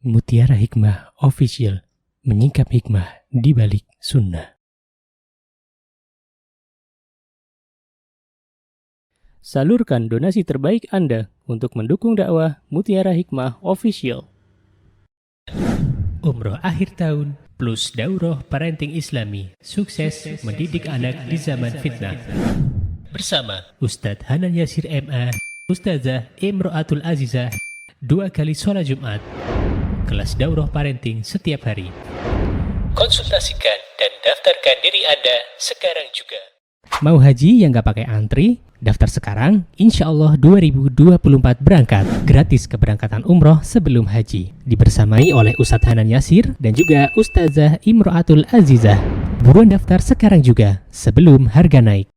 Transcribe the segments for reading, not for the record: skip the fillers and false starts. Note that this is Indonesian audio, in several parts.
Mutiara Hikmah Official, menyingkap hikmah di balik sunnah. Salurkan donasi terbaik Anda untuk mendukung dakwah Mutiara Hikmah Official. Umroh akhir tahun plus daurah parenting Islami, sukses mendidik anak di zaman fitnah. Bersama Ustadz Hanan Yasir MA, Ustazah Imro'atul Azizah, 2 kali sholat Jumat. Kelas daurah parenting setiap hari. Konsultasikan dan daftarkan diri Anda sekarang juga. Mau haji yang gak pakai antri? Daftar sekarang, insya Allah 2024 berangkat. Gratis keberangkatan umroh sebelum haji. Dibersamai oleh Ustadz Hanan Yasir dan juga Ustazah Imro'atul Azizah. Buruan daftar sekarang juga, sebelum harga naik.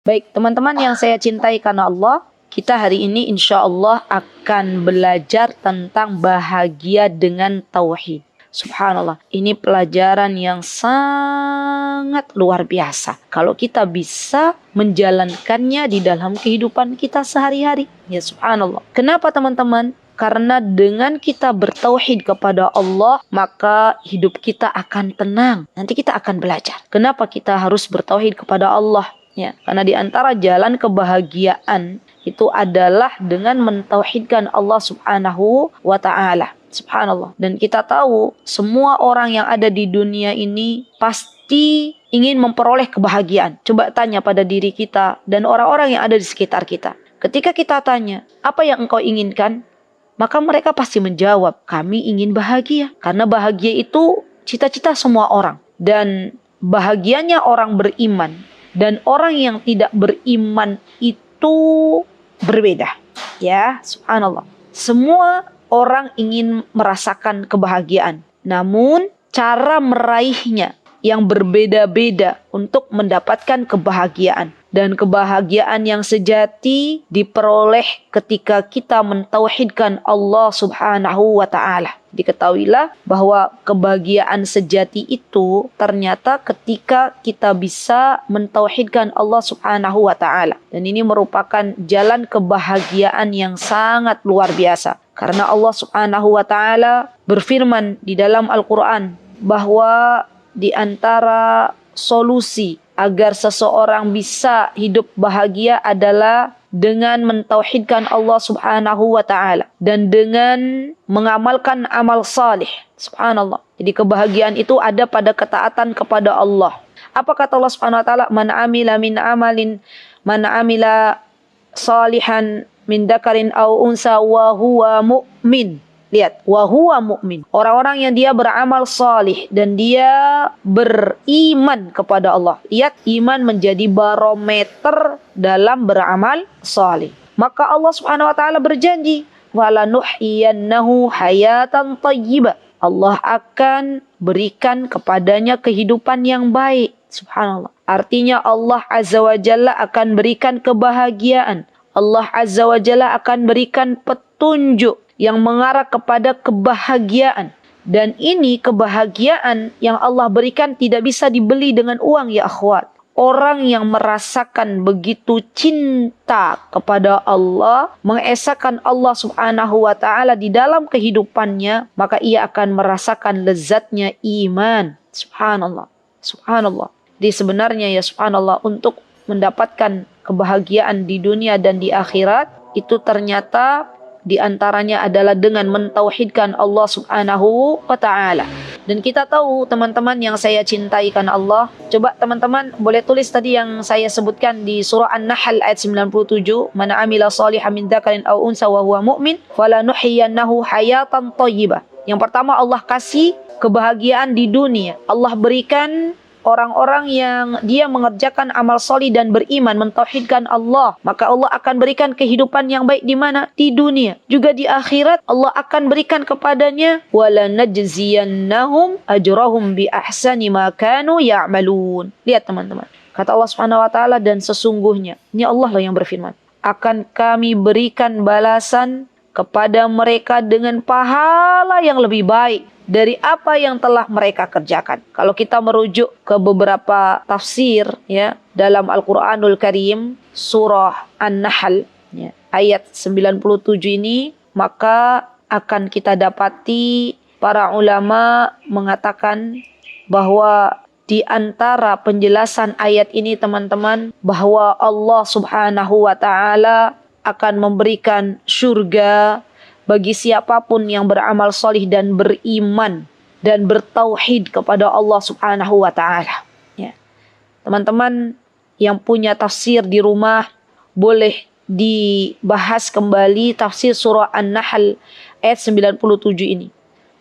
Baik, teman-teman yang saya cintai karena Allah, kita hari ini insya Allah akan belajar tentang bahagia dengan tauhid. Subhanallah, ini pelajaran yang sangat luar biasa. Kalau kita bisa menjalankannya di dalam kehidupan kita sehari-hari. Ya subhanallah. Kenapa teman-teman? Karena dengan kita bertauhid kepada Allah, maka hidup kita akan tenang. Nanti kita akan belajar. Kenapa kita harus bertauhid kepada Allah? Ya, karena di antara jalan kebahagiaan itu adalah dengan mentauhidkan Allah Subhanahu wa ta'ala. Subhanallah. Dan kita tahu semua orang yang ada di dunia ini pasti ingin memperoleh kebahagiaan. Coba tanya pada diri kita dan orang-orang yang ada di sekitar kita. Ketika kita tanya, apa yang engkau inginkan? Maka mereka pasti menjawab, kami ingin bahagia. Karena bahagia itu cita-cita semua orang. Dan bahagianya orang beriman dan orang yang tidak beriman itu berbeda. Ya, subhanallah. Semua orang ingin merasakan kebahagiaan. Namun, cara meraihnya yang berbeda-beda untuk mendapatkan kebahagiaan. Dan kebahagiaan yang sejati diperoleh ketika kita mentauhidkan Allah Subhanahu wa ta'ala. Diketahuilah bahwa kebahagiaan sejati itu ternyata ketika kita bisa mentauhidkan Allah Subhanahu wa ta'ala. Dan ini merupakan jalan kebahagiaan yang sangat luar biasa. Karena Allah Subhanahu wa ta'ala berfirman di dalam Al-Quran bahwa di antara solusi agar seseorang bisa hidup bahagia adalah dengan mentauhidkan Allah Subhanahu wa ta'ala dan dengan mengamalkan amal salih. Subhanallah. Jadi kebahagiaan itu ada pada ketaatan kepada Allah. Apa kata Allah Subhanahu wa ta'ala? Man amila salihan min dzakarin aw unsa wa huwa mu'min. Lihat, wa huwa mu'min. Orang-orang yang dia beramal salih dan dia beriman kepada Allah. Lihat, iman menjadi barometer dalam beramal salih. Maka Allah Subhanahu wa taala berjanji, "Walanuhyiyannahu hayatan thayyibah." Allah akan berikan kepadanya kehidupan yang baik. Subhanallah. Artinya Allah Azza wa Jalla akan berikan kebahagiaan. Allah Azza wa Jalla akan berikan petunjuk yang mengarah kepada kebahagiaan. Dan ini kebahagiaan yang Allah berikan tidak bisa dibeli dengan uang ya akhwat. Orang yang merasakan begitu cinta kepada Allah, mengesahkan Allah Subhanahu wa ta'ala di dalam kehidupannya, maka ia akan merasakan lezatnya iman. Subhanallah. Subhanallah. Jadi sebenarnya ya subhanallah, untuk mendapatkan kebahagiaan di dunia dan di akhirat, itu ternyata di antaranya adalah dengan mentauhidkan Allah Subhanahu wa ta'ala. Dan kita tahu teman-teman yang saya cintai karena Allah, coba teman-teman boleh tulis tadi yang saya sebutkan di surah An-Nahl ayat 97, "Man 'amila shalihan min dzakarin aw unsa wa huwa mu'min, falanuhyiyannahu hayatan thayyibah." Yang pertama Allah kasih kebahagiaan di dunia. Allah berikan orang-orang yang dia mengerjakan amal solih dan beriman, mentauhidkan Allah, maka Allah akan berikan kehidupan yang baik di mana? Di dunia. Juga di akhirat Allah akan berikan kepadanya wala najziyannahum ajrahum bi ahsani ma kanu ya'malun. Lihat teman-teman. Kata Allah Subhanahu wa taala, dan sesungguhnya, ini Allah lah yang berfirman, akan kami berikan balasan kepada mereka dengan pahala yang lebih baik dari apa yang telah mereka kerjakan. Kalau kita merujuk ke beberapa tafsir ya dalam Al-Qur'anul Karim, surah An-Nahl Ya, ayat 97 ini, maka akan kita dapati para ulama mengatakan bahwa di antara penjelasan ayat ini teman-teman, bahwa Allah Subhanahu wa taala akan memberikan surga bagi siapapun yang beramal solih dan beriman dan bertauhid kepada Allah Subhanahu wa taala. Ya. Teman-teman yang punya tafsir di rumah, boleh dibahas kembali tafsir surah An-Nahl ayat 97 ini.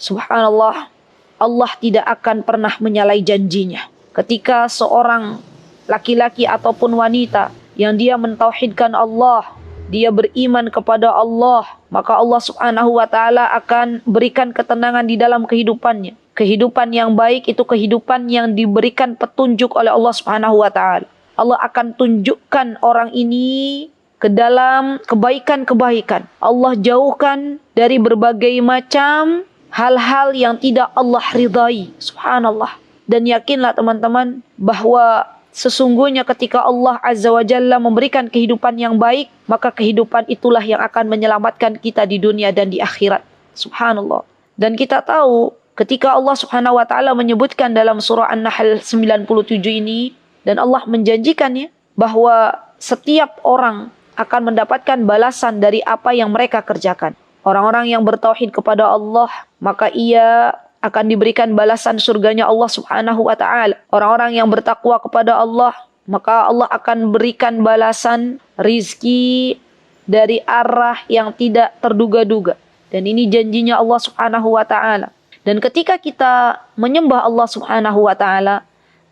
Subhanallah, Allah tidak akan pernah menyalahi janjinya. Ketika seorang laki-laki ataupun wanita yang dia mentauhidkan Allah, dia beriman kepada Allah, maka Allah Subhanahu wa taala akan berikan ketenangan di dalam kehidupannya. Kehidupan yang baik itu kehidupan yang diberikan petunjuk oleh Allah Subhanahu wa taala. Allah akan tunjukkan orang ini ke dalam kebaikan-kebaikan. Allah jauhkan dari berbagai macam hal-hal yang tidak Allah ridai. Subhanallah. Dan yakinlah teman-teman bahwa sesungguhnya ketika Allah Azza wa Jalla memberikan kehidupan yang baik, maka kehidupan itulah yang akan menyelamatkan kita di dunia dan di akhirat. Subhanallah. Dan kita tahu ketika Allah Subhanahu wa taala menyebutkan dalam surah An-Nahl 97 ini, dan Allah menjanjikannya bahwa setiap orang akan mendapatkan balasan dari apa yang mereka kerjakan. Orang-orang yang bertauhid kepada Allah, maka ia akan diberikan balasan surganya Allah Subhanahu wa taala. Orang-orang yang bertakwa kepada Allah, maka Allah akan berikan balasan rizki dari arah yang tidak terduga-duga. Dan ini janjinya Allah Subhanahu wa taala. Dan ketika kita menyembah Allah Subhanahu wa taala,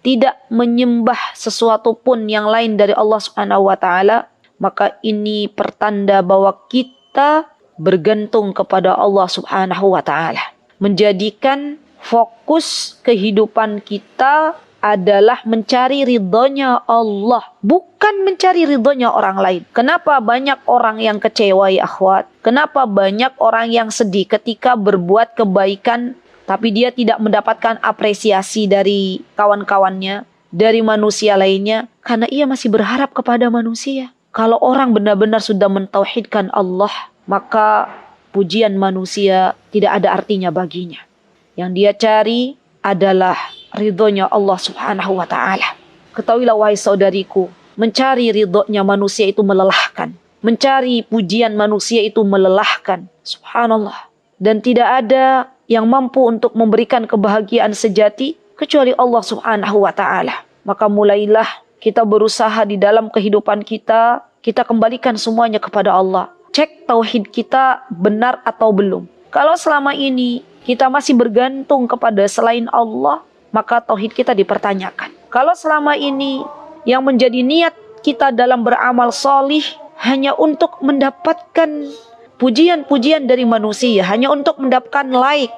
tidak menyembah sesuatu pun yang lain dari Allah Subhanahu wa taala, maka ini pertanda bahwa kita bergantung kepada Allah Subhanahu wa taala. Menjadikan fokus kehidupan kita adalah mencari ridhonya Allah, bukan mencari ridhonya orang lain. Kenapa banyak orang yang kecewa ya akhwat? Kenapa banyak orang yang sedih ketika berbuat kebaikan tapi dia tidak mendapatkan apresiasi dari kawan-kawannya, dari manusia lainnya, karena ia masih berharap kepada manusia. Kalau orang benar-benar sudah mentauhidkan Allah, maka pujian manusia tidak ada artinya baginya. Yang dia cari adalah ridhonya Allah Subhanahu wa ta'ala. Ketahuilah wahai saudariku, mencari ridhonya manusia itu melelahkan. Mencari pujian manusia itu melelahkan. Subhanallah. Dan tidak ada yang mampu untuk memberikan kebahagiaan sejati kecuali Allah Subhanahu wa ta'ala. Maka mulailah kita berusaha di dalam kehidupan kita, kita kembalikan semuanya kepada Allah. Cek tauhid kita benar atau belum. Kalau selama ini kita masih bergantung kepada selain Allah, maka tauhid kita dipertanyakan. Kalau selama ini yang menjadi niat kita dalam beramal solih hanya untuk mendapatkan pujian-pujian dari manusia, hanya untuk mendapatkan like,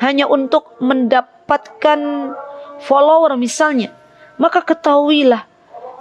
hanya untuk mendapatkan follower misalnya, maka ketahuilah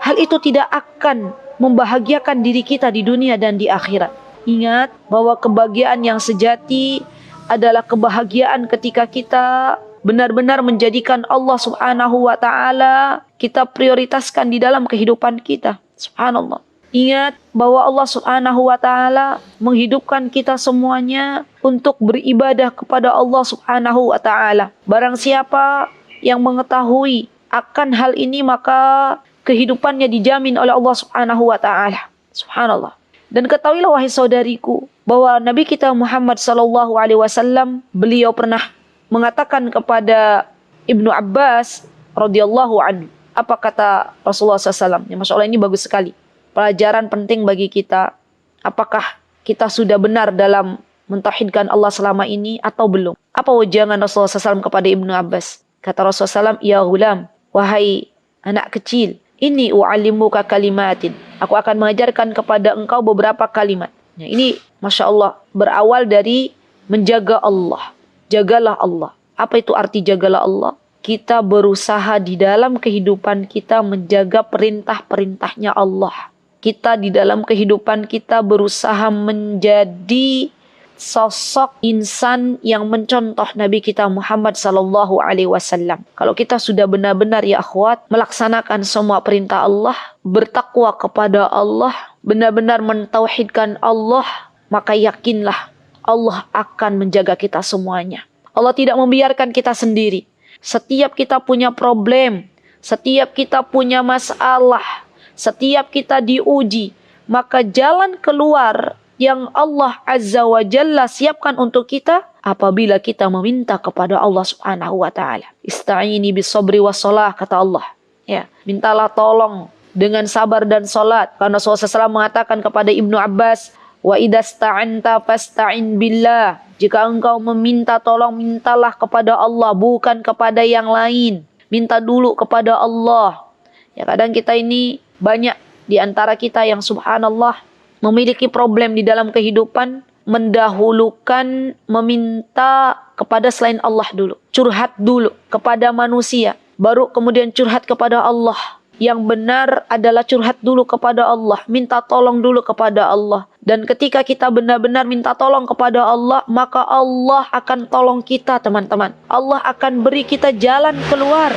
hal itu tidak akan membahagiakan diri kita di dunia dan di akhirat. Ingat bahwa kebahagiaan yang sejati adalah kebahagiaan ketika kita benar-benar menjadikan Allah Subhanahu wa ta'ala kita prioritaskan di dalam kehidupan kita. Subhanallah. Ingat bahwa Allah Subhanahu wa ta'ala menghidupkan kita semuanya untuk beribadah kepada Allah Subhanahu wa ta'ala. Barang siapa yang mengetahui akan hal ini, maka kehidupannya dijamin oleh Allah Subhanahu wa ta'ala. Subhanallah. Dan ketahuilah wahai saudariku bahwa Nabi kita Muhammad sallallahu alaihi wasallam, beliau pernah mengatakan kepada Ibnu Abbas radhiyallahu anhu. Apa kata Rasulullah SAW? Ya, Masya Allah, ini bagus sekali. Pelajaran penting bagi kita. Apakah kita sudah benar dalam mentauhidkan Allah selama ini atau belum? Apa wejangan Rasulullah SAW kepada Ibnu Abbas? Kata Rasulullah SAW, ya gulam, wahai anak kecil, ini u'allimuka kalimatin. Aku akan mengajarkan kepada engkau beberapa kalimat. Ya, ini Masya Allah berawal dari menjaga Allah. Jagalah Allah. Apa itu arti jagalah Allah? Kita berusaha di dalam kehidupan kita menjaga perintah-perintahnya Allah. Kita di dalam kehidupan kita berusaha menjadi sosok insan yang mencontoh Nabi kita Muhammad sallallahu alaihi wasallam. Kalau kita sudah benar-benar ya akhwat melaksanakan semua perintah Allah, bertakwa kepada Allah, benar-benar mentauhidkan Allah, maka yakinlah Allah akan menjaga kita semuanya. Allah tidak membiarkan kita sendiri. Setiap kita punya problem, setiap kita punya masalah, setiap kita diuji, maka jalan keluar yang Allah Azza wa Jalla siapkan untuk kita apabila kita meminta kepada Allah Subhanahu wa taala. Ista'ini bis sabri was shalah, kata Allah. Ya, mintalah tolong dengan sabar dan salat. Karena Rasulullah SAW mengatakan kepada Ibnu Abbas, wa idasta'anta fasta'in billah. Jika engkau meminta tolong, mintalah kepada Allah, bukan kepada yang lain. Minta dulu kepada Allah. Ya, kadang kita ini banyak di antara kita yang subhanallah memiliki problem di dalam kehidupan, mendahulukan meminta kepada selain Allah dulu. Curhat dulu kepada manusia, baru kemudian curhat kepada Allah. Yang benar adalah curhat dulu kepada Allah, minta tolong dulu kepada Allah. Dan ketika kita benar-benar minta tolong kepada Allah, maka Allah akan tolong kita, teman-teman. Allah akan beri kita jalan keluar.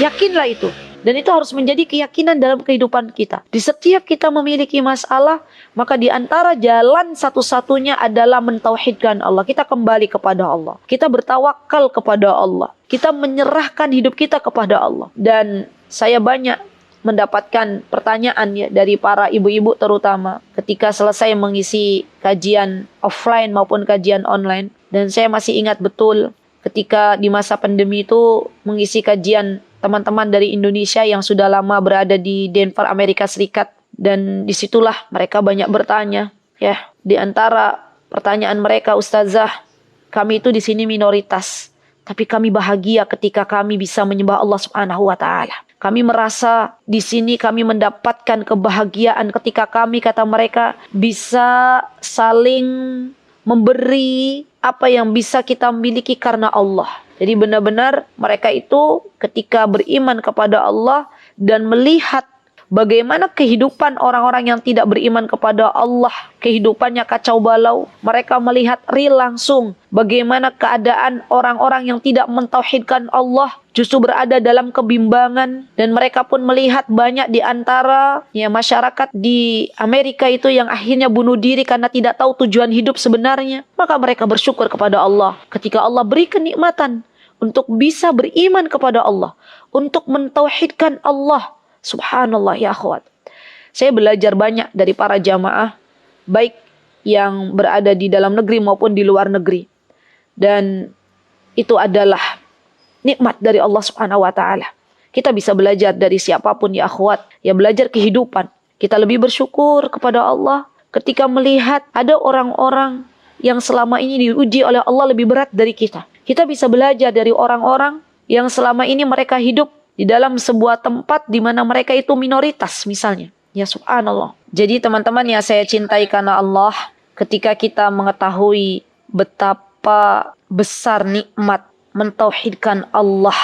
Yakinlah itu. Dan itu harus menjadi keyakinan dalam kehidupan kita. Di setiap kita memiliki masalah, maka di antara jalan satu-satunya adalah mentauhidkan Allah. Kita kembali kepada Allah. Kita bertawakal kepada Allah. Kita menyerahkan hidup kita kepada Allah. Dan saya banyak mendapatkan pertanyaan ya dari para ibu-ibu terutama ketika selesai mengisi kajian offline maupun kajian online. Dan saya masih ingat betul ketika di masa pandemi itu mengisi kajian teman-teman dari Indonesia yang sudah lama berada di Denver, Amerika Serikat. Dan disitulah mereka banyak bertanya. Ya, di antara pertanyaan mereka, Ustazah, kami itu di sini minoritas, tapi kami bahagia ketika kami bisa menyembah Allah Subhanahu wa taala. Kami merasa di sini kami mendapatkan kebahagiaan ketika kami, kata mereka, bisa saling memberi apa yang bisa kita miliki karena Allah. Jadi benar-benar mereka itu ketika beriman kepada Allah dan melihat bagaimana kehidupan orang-orang yang tidak beriman kepada Allah, kehidupannya kacau balau. Mereka melihat real langsung bagaimana keadaan orang-orang yang tidak mentauhidkan Allah justru berada dalam kebimbangan. Dan mereka pun melihat banyak di antara masyarakat di Amerika itu yang akhirnya bunuh diri karena tidak tahu tujuan hidup sebenarnya. Maka mereka bersyukur kepada Allah ketika Allah beri kenikmatan untuk bisa beriman kepada Allah, untuk mentauhidkan Allah. Subhanallah ya akhwat. Saya belajar banyak dari para jamaah, baik yang berada di dalam negeri maupun di luar negeri. Dan itu adalah nikmat dari Allah Subhanahu wa taala. Kita bisa belajar dari siapapun ya akhwat, ya belajar kehidupan. Kita lebih bersyukur kepada Allah ketika melihat ada orang-orang yang selama ini diuji oleh Allah lebih berat dari kita. Kita bisa belajar dari orang-orang yang selama ini mereka hidup di dalam sebuah tempat di mana mereka itu minoritas misalnya. Ya subhanallah. Jadi teman-teman yang saya cintai karena Allah, ketika kita mengetahui betapa besar nikmat mentauhidkan Allah,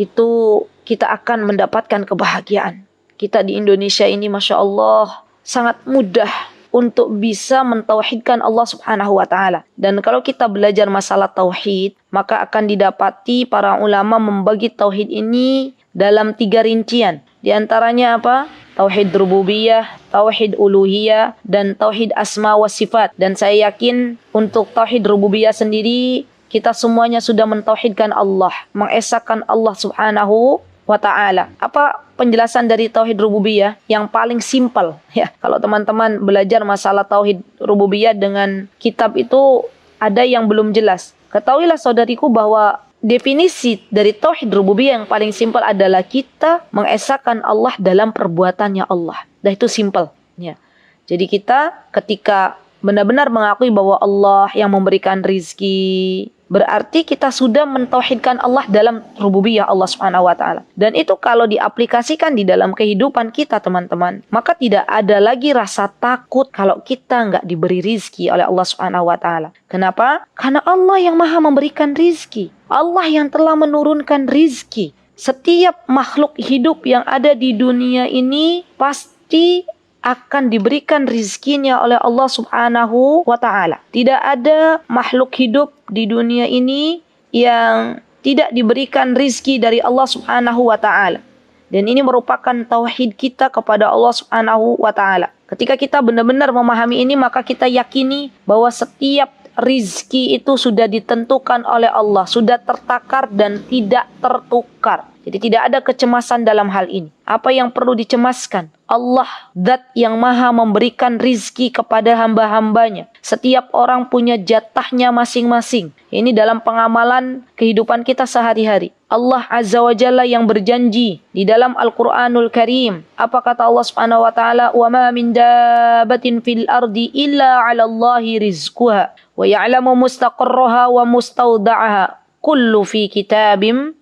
itu kita akan mendapatkan kebahagiaan. Kita di Indonesia ini Masya Allah sangat mudah untuk bisa mentauhidkan Allah Subhanahu wa taala. Dan kalau kita belajar masalah tauhid, maka akan didapati para ulama membagi tauhid ini dalam 3 rincian. Di antaranya apa? Tauhid rububiyah, tauhid uluhiyah, dan tauhid asma wa sifat. Dan saya yakin untuk tauhid rububiyah sendiri, kita semuanya sudah mentauhidkan Allah, mengesahkan Allah Subhanahu wa ta'ala. Apa penjelasan dari tauhid rububiyah yang paling simpel? Ya, kalau teman-teman belajar masalah tauhid rububiyah dengan kitab itu ada yang belum jelas. Ketahuilah saudariku bahwa definisi dari tauhid rububiyah yang paling simpel adalah kita mengesahkan Allah dalam perbuatannya Allah. Dah itu simpel. Ya. Jadi kita ketika benar-benar mengakui bahwa Allah yang memberikan rizki, berarti kita sudah mentauhidkan Allah dalam rububiyah Allah Subhanahu wa taala. Dan itu kalau diaplikasikan di dalam kehidupan kita teman-teman, maka tidak ada lagi rasa takut kalau kita nggak diberi rizki oleh Allah Subhanahu wa taala. Kenapa? Karena Allah yang maha memberikan rizki. Allah yang telah menurunkan rizki. Setiap makhluk hidup yang ada di dunia ini pasti akan diberikan rizkinya oleh Allah Subhanahu wa ta'ala. Tidak ada makhluk hidup di dunia ini yang tidak diberikan rizki dari Allah Subhanahu wa ta'ala. Dan ini merupakan tauhid kita kepada Allah Subhanahu wa taala. Ketika kita benar-benar memahami ini, maka kita yakini bahwa setiap rizki itu sudah ditentukan oleh Allah, sudah tertakar dan tidak tertukar. Jadi tidak ada kecemasan dalam hal ini. Apa yang perlu dicemaskan? Allah, zat yang maha memberikan rizki kepada hamba-hambanya. Setiap orang punya jatahnya masing-masing. Ini dalam pengamalan kehidupan kita sehari-hari. Allah Azza wa Jalla yang berjanji di dalam Al-Quranul Karim. Apa kata Allah Subhanahu wa taala? "Wa ma min dabbatin fil ardi illa 'ala Allahi rizquha wa ya'lamu mustaqarraha wa mustauda'aha. Kullu fi kitabim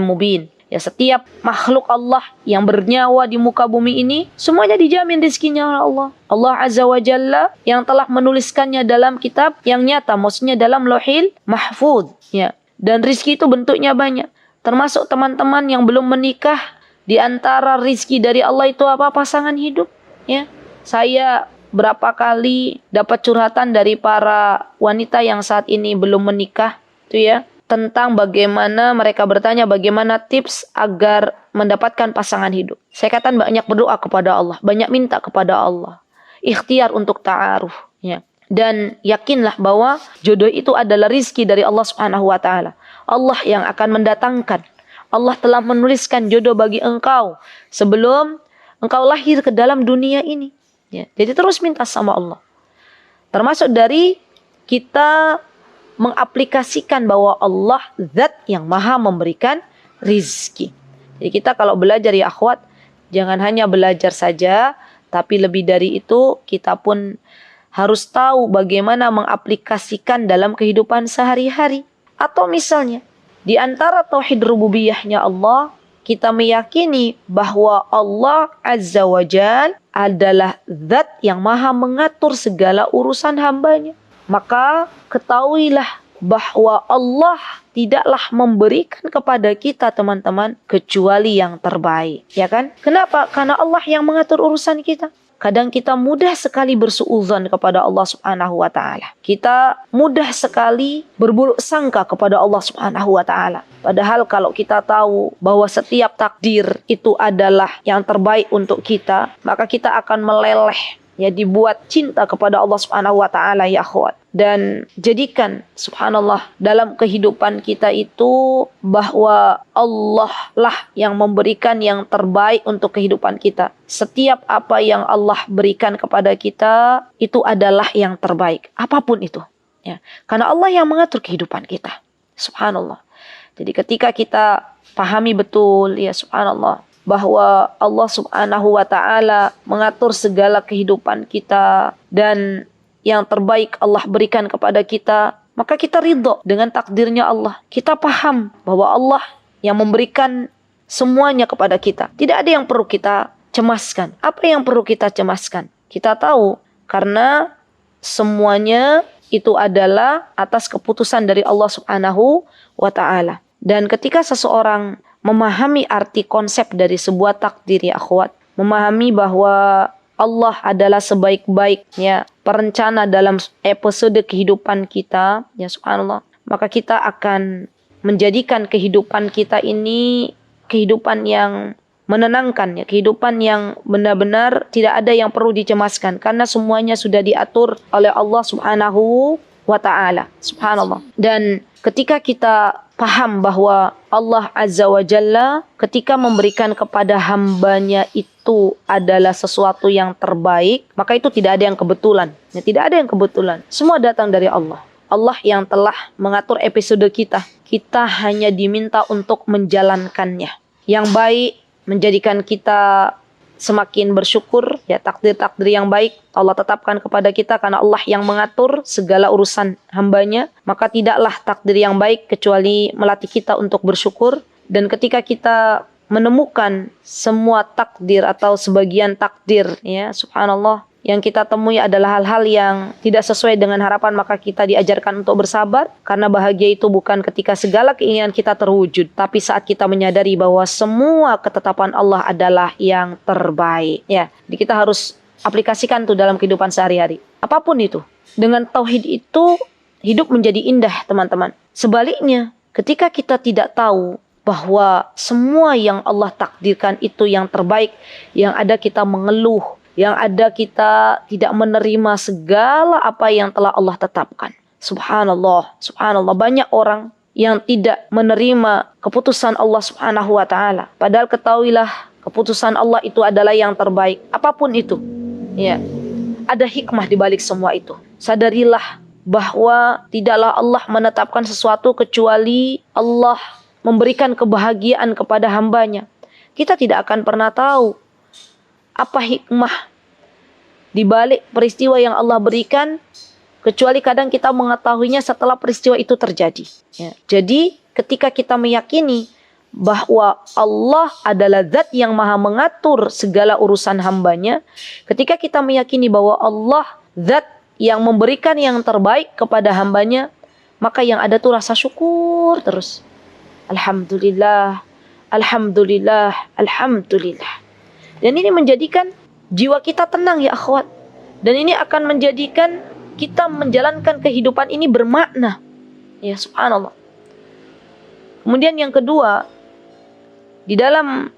mubin." Ya, setiap makhluk Allah yang bernyawa di muka bumi ini semuanya dijamin rezekinya oleh Allah. Allah Azza wa Jalla yang telah menuliskannya dalam kitab yang nyata, maksudnya dalam Lauhil Mahfuz, ya. Dan rezeki itu bentuknya banyak. Termasuk teman-teman yang belum menikah, di antara rezeki dari Allah itu apa? Pasangan hidup, ya. Saya berapa kali dapat curhatan dari para wanita yang saat ini belum menikah, itu ya, tentang bagaimana mereka bertanya bagaimana tips agar mendapatkan pasangan hidup. Saya katakan banyak berdoa kepada Allah, banyak minta kepada Allah, ikhtiar untuk ta'aruf, ya. Dan yakinlah bahwa jodoh itu adalah rizki dari Allah Subhanahu wa taala. Allah yang akan mendatangkan. Allah telah menuliskan jodoh bagi engkau sebelum engkau lahir ke dalam dunia ini, ya. Jadi terus minta sama Allah. Termasuk dari kita mengaplikasikan bahwa Allah zat yang maha memberikan rizki. Jadi kita kalau belajar, ya akhwat, jangan hanya belajar saja, tapi lebih dari itu kita pun harus tahu bagaimana mengaplikasikan dalam kehidupan sehari-hari. Atau misalnya di antara tauhid rububiyahnya Allah, kita meyakini bahwa Allah Azza wa Jalla adalah zat yang maha mengatur segala urusan hambanya. Maka ketahuilah bahwa Allah tidaklah memberikan kepada kita, teman-teman, kecuali yang terbaik, ya kan? Kenapa? Karena Allah yang mengatur urusan kita. Kadang kita mudah sekali bersuudzon kepada Allah Subhanahu wa taala. Kita mudah sekali berburuk sangka kepada Allah Subhanahu wa taala. Padahal kalau kita tahu bahwa setiap takdir itu adalah yang terbaik untuk kita, maka kita akan meleleh, ya, dibuat cinta kepada Allah Subhanahu wa taala, ya akhwat. Dan jadikan, subhanallah, dalam kehidupan kita itu bahwa Allah lah yang memberikan yang terbaik untuk kehidupan kita. Setiap apa yang Allah berikan kepada kita itu adalah yang terbaik, apapun itu, ya. Karena Allah yang mengatur kehidupan kita, subhanallah. Jadi ketika kita pahami betul, ya subhanallah, bahwa Allah Subhanahu wa taala mengatur segala kehidupan kita dan yang terbaik Allah berikan kepada kita, maka kita ridho dengan takdirnya Allah. Kita paham bahwa Allah yang memberikan semuanya kepada kita. Tidak ada yang perlu kita cemaskan. Apa yang perlu kita cemaskan? Kita tahu karena semuanya itu adalah atas keputusan dari Allah Subhanahu wa taala. Dan ketika seseorang memahami arti konsep dari sebuah takdir, ya akhwat, memahami bahwa Allah adalah sebaik-baiknya perencana dalam episode kehidupan kita, ya subhanallah, maka kita akan menjadikan kehidupan kita ini kehidupan yang menenangkan, ya, kehidupan yang benar-benar tidak ada yang perlu dicemaskan karena semuanya sudah diatur oleh Allah Subhanahu wa taala, subhanallah. Dan ketika kita paham bahwa Allah Azza wa Jalla ketika memberikan kepada hambanya itu adalah sesuatu yang terbaik, maka itu tidak ada yang kebetulan. Ya, tidak ada yang kebetulan. Semua datang dari Allah. Allah yang telah mengatur episode kita. Kita hanya diminta untuk menjalankannya. Yang baik, menjadikan kita semakin bersyukur, ya, takdir-takdir yang baik Allah tetapkan kepada kita karena Allah yang mengatur segala urusan hambanya, maka tidaklah takdir yang baik kecuali melatih kita untuk bersyukur. Dan ketika kita menemukan semua takdir atau sebagian takdir, ya subhanallah, yang kita temui adalah hal-hal yang tidak sesuai dengan harapan, maka kita diajarkan untuk bersabar, karena bahagia itu bukan ketika segala keinginan kita terwujud, tapi saat kita menyadari bahwa semua ketetapan Allah adalah yang terbaik, ya. Jadi kita harus aplikasikan itu dalam kehidupan sehari-hari, apapun itu. Dengan tauhid itu hidup menjadi indah, teman-teman. Sebaliknya, ketika kita tidak tahu bahwa semua yang Allah takdirkan itu yang terbaik. Yang ada kita mengeluh, yang ada kita tidak menerima segala apa yang telah Allah tetapkan. Subhanallah, subhanallah, banyak orang yang tidak menerima keputusan Allah Subhanahu wa taala. Padahal ketahuilah keputusan Allah itu adalah yang terbaik. Apapun itu. Ya. Ada hikmah di balik semua itu. Sadarilah bahwa tidaklah Allah menetapkan sesuatu kecuali Allah memberikan kebahagiaan kepada hambanya. Kita tidak akan pernah tahu apa hikmah di balik peristiwa yang Allah berikan, kecuali kadang kita mengetahuinya setelah peristiwa itu terjadi. Ya. Jadi ketika kita meyakini bahwa Allah adalah zat yang maha mengatur segala urusan hambanya, ketika kita meyakini bahwa Allah zat yang memberikan yang terbaik kepada hambanya, maka yang ada tuh rasa syukur terus. Alhamdulillah, alhamdulillah, alhamdulillah. Dan ini menjadikan jiwa kita tenang ya akhwat. Dan ini akan menjadikan kita menjalankan kehidupan ini bermakna. Ya subhanallah. Kemudian yang kedua, di dalam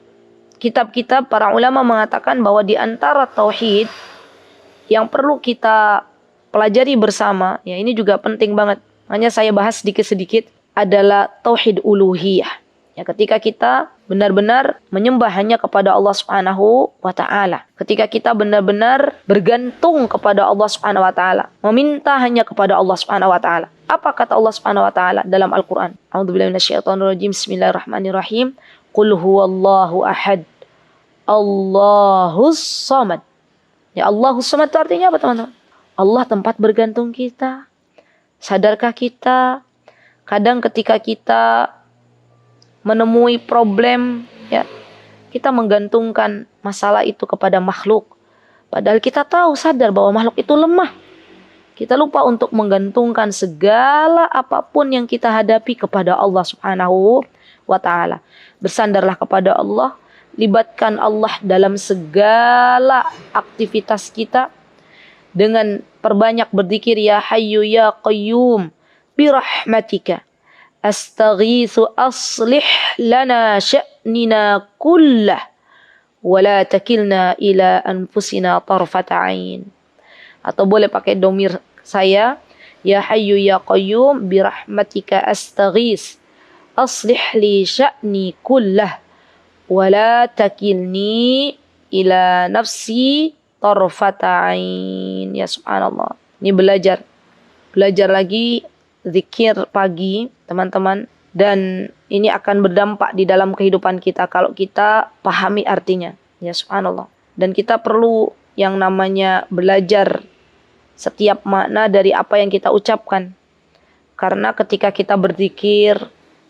kitab-kitab para ulama mengatakan bahwa di antara tauhid yang perlu kita pelajari bersama, ya ini juga penting banget. Hanya saya bahas sedikit-sedikit, adalah tauhid uluhiyah. Ya, ketika kita benar-benar menyembah hanya kepada Allah Subhanahu wa taala. Ketika kita benar-benar bergantung kepada Allah Subhanahu wa taala, meminta hanya kepada Allah Subhanahu wa taala. Apa kata Allah Subhanahu wa taala dalam Al-Qur'an? A'udzubillahi minasyaitonirrajim. Bismillahirrahmanirrahim. Qul huwallahu ahad. Allahus samad. Ya, Allahus samad itu artinya apa, teman-teman? Allah tempat bergantung kita. Sadarkah kita kadang ketika kita menemui problem, ya, kita menggantungkan masalah itu kepada makhluk. Padahal kita tahu, sadar bahwa makhluk itu lemah. Kita lupa untuk menggantungkan segala apapun yang kita hadapi kepada Allah Subhanahu wa ta'ala. Bersandarlah kepada Allah, libatkan Allah dalam segala aktivitas kita, dengan perbanyak berzikir, ya Hayyu ya Qayyum birahmatika astaghitsu aslih lana sya'nina kullah wa la takilna ila anfusina tarfata ain. Atau boleh pakai domir saya, ya Hayyu ya Qayyum birahmatika astaghits aslih li sya'ni kullah wa la takilni ila nafsi tarfata ain. Ya subhanallah. Ini belajar lagi zikir pagi, teman-teman, dan ini akan berdampak di dalam kehidupan kita kalau kita pahami artinya. Ya subhanallah. Dan kita perlu yang namanya belajar setiap makna dari apa yang kita ucapkan. Karena ketika kita berzikir,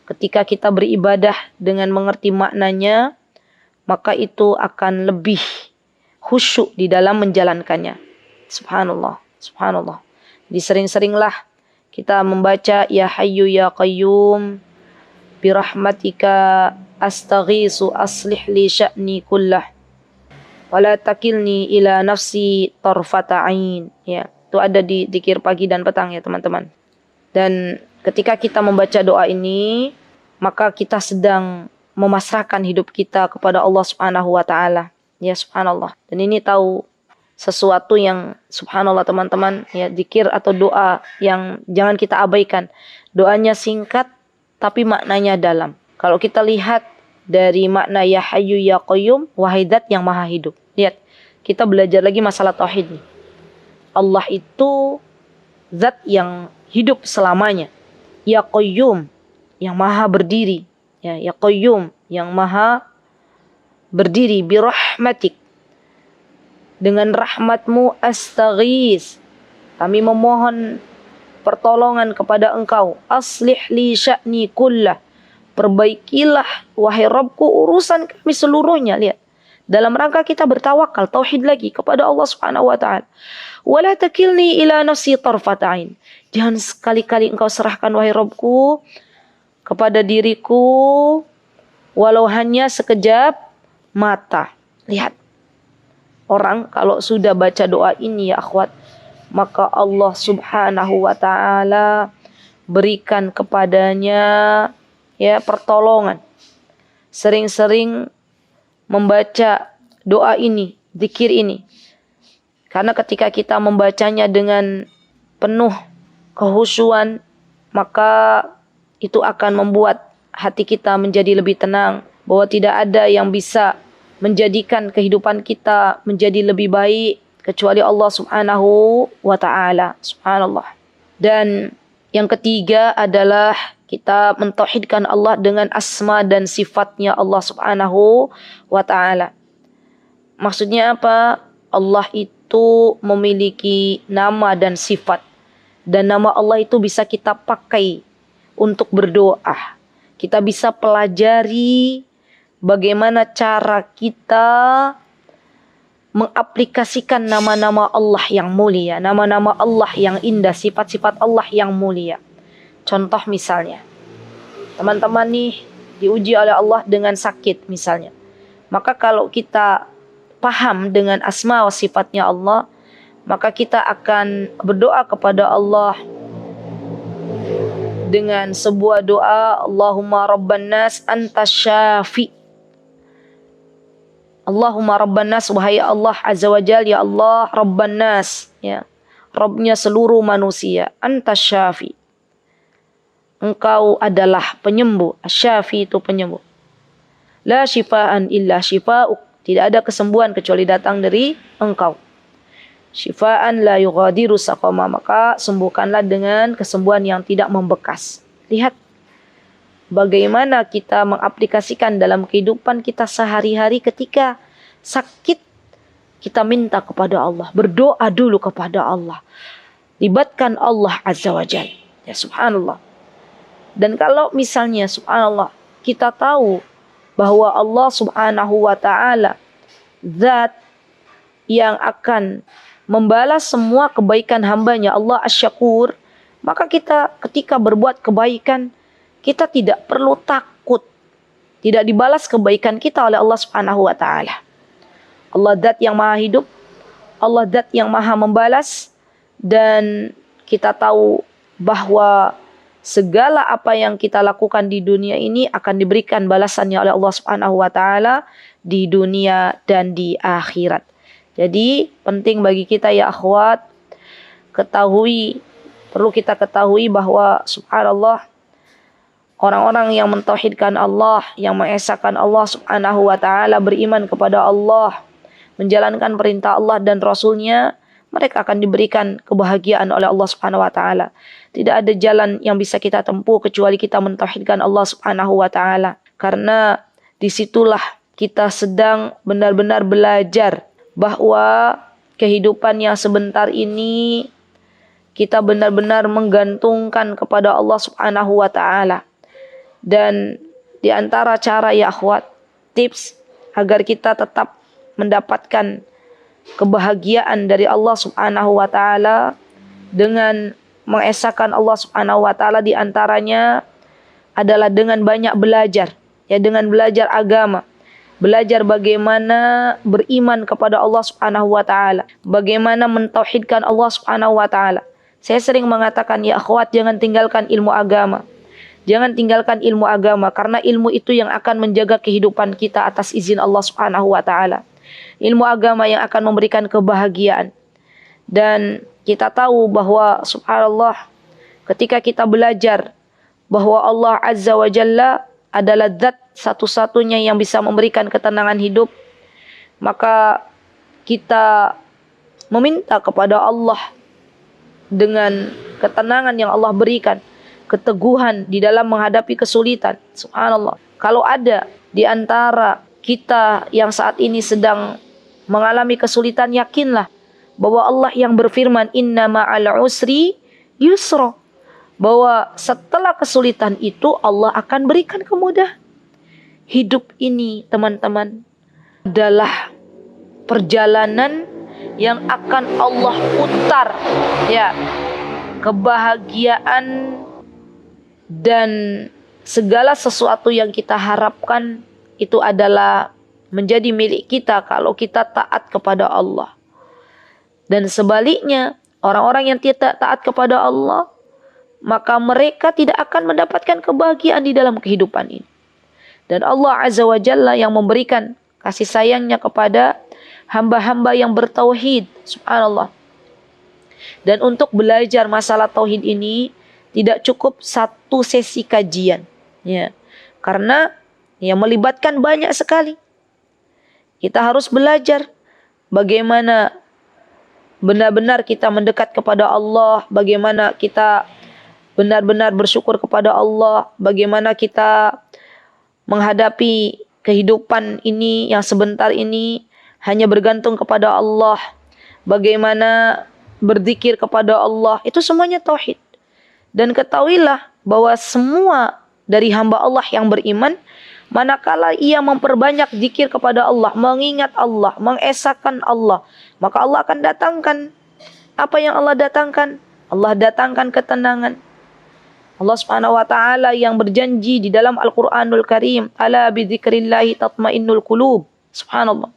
ketika kita beribadah dengan mengerti maknanya, maka itu akan lebih khusyuk di dalam menjalankannya. Subhanallah, subhanallah. Jadi sering-seringlah kita membaca ya Hayyu ya Qayyum birahmatika astaghitsu aslih li sya'ni kullah wa la takilni ila nafsi tarfata ain. Ya, itu ada di zikir pagi dan petang ya teman-teman. Dan ketika kita membaca doa ini, maka kita sedang memasrahkan hidup kita kepada Allah Subhanahu wa taala. Ya subhanallah. Dan ini tahu sesuatu yang subhanallah teman-teman, ya, zikir atau doa yang jangan kita abaikan. Doanya singkat tapi maknanya dalam. Kalau kita lihat dari makna ya Hayyu ya Qayyum, wahai zat yang maha hidup. Lihat, kita belajar lagi masalah tauhid nih. Allah itu zat yang hidup selamanya. Ya Qayyum, yang maha berdiri. Ya Qayyum, yang maha berdiri. Birahmatik, dengan rahmatmu astaghis, kami memohon pertolongan kepada engkau. Aslih li sya'ni kullah, perbaikilah wahai Rabbku urusan kami seluruhnya. Lihat, dalam rangka kita bertawakal, tauhid lagi kepada Allah Subhanahu wa taala. Wala takilni ila nafsi tarfat ain, jangan sekali-kali engkau serahkan wahai Rabbku kepada diriku walau hanya sekejap mata. Lihat, orang kalau sudah baca doa ini ya akhwat, maka Allah Subhanahu wa taala berikan kepadanya ya pertolongan. sering-sering membaca doa ini, zikir ini. Karena ketika kita membacanya dengan penuh kehusyuan, maka itu akan membuat hati kita menjadi lebih tenang, bahwa tidak ada yang bisa menjadikan kehidupan kita menjadi lebih baik kecuali Allah Subhanahu wa taala. Subhanallah. Dan yang ketiga adalah kita mentauhidkan Allah dengan asma dan sifatnya Allah Subhanahu wa taala. Maksudnya apa? Allah itu memiliki nama dan sifat. Dan nama Allah itu bisa kita pakai untuk berdoa. Kita bisa pelajari bagaimana cara kita mengaplikasikan nama-nama Allah yang mulia, nama-nama Allah yang indah, sifat-sifat Allah yang mulia. Contoh misalnya, teman-teman nih diuji oleh Allah dengan sakit misalnya. Maka kalau kita paham dengan asma wa sifatnya Allah, maka kita akan berdoa kepada Allah dengan sebuah doa, Allahumma rabban nas anta syafi. Allahumma rabban nas, wahai Allah azza wa jal, ya Allah rabban nas, ya, Rabbnya seluruh manusia, anta syafi, engkau adalah penyembuh. Asy-syafi itu penyembuh. La syifaan illa syifa'uk, tidak ada kesembuhan kecuali datang dari engkau. Syifaan la yughadiru saqama, maka sembuhkanlah dengan kesembuhan yang tidak membekas. Lihat bagaimana kita mengaplikasikan dalam kehidupan kita sehari-hari. Ketika sakit, kita minta kepada Allah, berdoa dulu kepada Allah, libatkan Allah azza wa jalla. Ya subhanallah. Dan kalau misalnya subhanallah kita tahu bahwa Allah subhanahu wa ta'ala zat yang akan membalas semua kebaikan hambanya, Allah asy-syakur, maka kita ketika berbuat kebaikan, kita tidak perlu takut tidak dibalas kebaikan kita oleh Allah subhanahu wa ta'ala. Allah zat yang maha hidup, Allah zat yang maha membalas, dan kita tahu bahwa segala apa yang kita lakukan di dunia ini akan diberikan balasannya oleh Allah Subhanahu wa taala di dunia dan di akhirat. Jadi penting bagi kita ya akhwat, perlu kita ketahui bahwa subhanallah, orang-orang yang mentauhidkan Allah, yang mengesahkan Allah Subhanahu wa taala, beriman kepada Allah, menjalankan perintah Allah dan Rasulnya, mereka akan diberikan kebahagiaan oleh Allah Subhanahu wa taala. Tidak ada jalan yang bisa kita tempuh kecuali kita mentauhidkan Allah Subhanahu wa taala. Karena disitulah kita sedang benar-benar belajar bahwa kehidupan yang sebentar ini kita benar-benar menggantungkan kepada Allah Subhanahu wa taala. Dan di antara cara ya akhwat, tips agar kita tetap mendapatkan kebahagiaan dari Allah Subhanahu wa taala dengan mengesahkan Allah Subhanahu wa taala, di antaranya adalah dengan banyak belajar, ya, dengan belajar agama, belajar bagaimana beriman kepada Allah Subhanahu wa taala, bagaimana mentauhidkan Allah Subhanahu wa taala. Saya sering mengatakan ya akhwat, jangan tinggalkan ilmu agama. Jangan tinggalkan ilmu agama, karena ilmu itu yang akan menjaga kehidupan kita atas izin Allah Subhanahu wa taala. Ilmu agama yang akan memberikan kebahagiaan. Dan kita tahu bahwa subhanallah, ketika kita belajar bahwa Allah Azza wa Jalla adalah zat satu-satunya yang bisa memberikan ketenangan hidup, maka kita meminta kepada Allah dengan ketenangan yang Allah berikan, keteguhan di dalam menghadapi kesulitan. Subhanallah, kalau ada di antara kita yang saat ini sedang mengalami kesulitan, yakinlah bahwa Allah yang berfirman, inna ma'al usri yusra, bahwa setelah kesulitan itu Allah akan berikan kemudahan. Hidup ini teman-teman adalah perjalanan yang akan Allah putar, ya, kebahagiaan dan segala sesuatu yang kita harapkan itu adalah menjadi milik kita kalau kita taat kepada Allah. Dan sebaliknya, orang-orang yang tidak taat kepada Allah, maka mereka tidak akan mendapatkan kebahagiaan di dalam kehidupan ini. Dan Allah Azza wa Jalla yang memberikan kasih sayangnya kepada hamba-hamba yang bertauhid. Subhanallah. Dan untuk belajar masalah tauhid ini tidak cukup satu sesi kajian. Ya. Karena melibatkan banyak sekali. Kita harus belajar bagaimana benar-benar kita mendekat kepada Allah, bagaimana kita benar-benar bersyukur kepada Allah, bagaimana kita menghadapi kehidupan ini yang sebentar ini hanya bergantung kepada Allah, bagaimana berzikir kepada Allah, itu semuanya tauhid. Dan ketahuilah bahwa semua dari hamba Allah yang beriman, manakala ia memperbanyak zikir kepada Allah, mengingat Allah, mengesahkan Allah, maka Allah akan datangkan apa yang Allah datangkan. Allah datangkan ketenangan. Allah Subhanahu wa taala yang berjanji di dalam Al-Qur'anul Karim, "Ala bi dzikrillahi tatmainnul qulub." Subhanallah.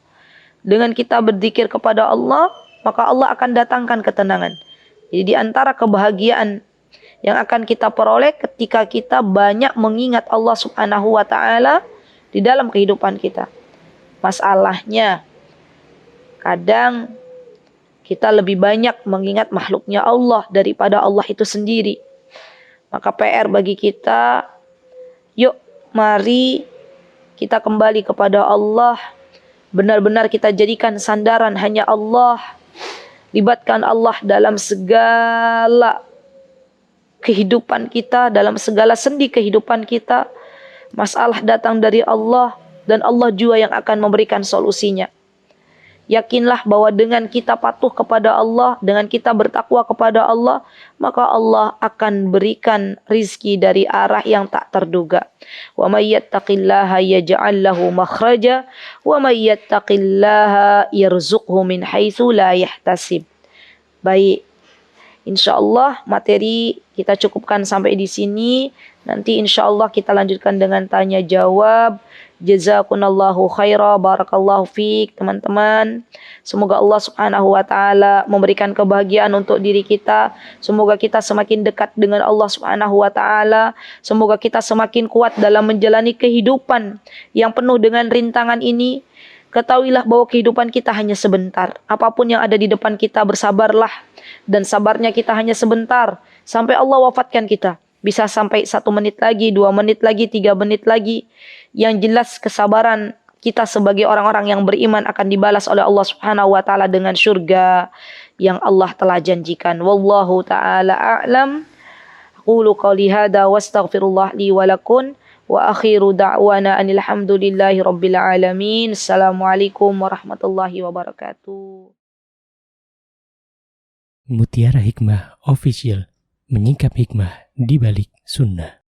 Dengan kita berzikir kepada Allah, maka Allah akan datangkan ketenangan. Jadi di antara kebahagiaan yang akan kita peroleh ketika kita banyak mengingat Allah Subhanahu wa taala di dalam kehidupan kita. Masalahnya kadang kita lebih banyak mengingat makhluknya Allah daripada Allah itu sendiri. Maka PR bagi kita, yuk mari kita kembali kepada Allah. Benar-benar kita jadikan sandaran hanya Allah. Libatkan Allah dalam segala kehidupan kita, dalam segala sendi kehidupan kita. Masalah datang dari Allah dan Allah juga yang akan memberikan solusinya. Yakinlah bahwa dengan kita patuh kepada Allah, dengan kita bertakwa kepada Allah, maka Allah akan berikan rizki dari arah yang tak terduga. Wa may yattaqillaha yaj'al lahu makhraja wa may yattaqillaha yarzuqhu min haitsu la yahtasib. Baik. Insyaallah materi kita cukupkan sampai di sini. Nanti insyaallah kita lanjutkan dengan tanya jawab. Jazakumullahu khaira, barakallahu fiik teman-teman. Semoga Allah Subhanahu wa taala memberikan kebahagiaan untuk diri kita. Semoga kita semakin dekat dengan Allah Subhanahu wa taala. Semoga kita semakin kuat dalam menjalani kehidupan yang penuh dengan rintangan ini. Ketahuilah bahwa kehidupan kita hanya sebentar. Apapun yang ada di depan kita, bersabarlah. Dan sabarnya kita hanya sebentar. Sampai Allah wafatkan kita. Bisa sampai 1 menit lagi, 2 menit lagi, 3 menit lagi. Yang jelas kesabaran kita sebagai orang-orang yang beriman akan dibalas oleh Allah Subhanahu wa taala dengan surga yang Allah telah janjikan. Wallahu taala a'lam. Aqulu qouli hadza wastaghfirullah li wa lakum wa akhiru da'wana anil hamdulillahi rabbil alamin. Assalamualaikum warahmatullahi wabarakatuh. Mutiara Hikmah Official, menyingkap hikmah di balik sunnah.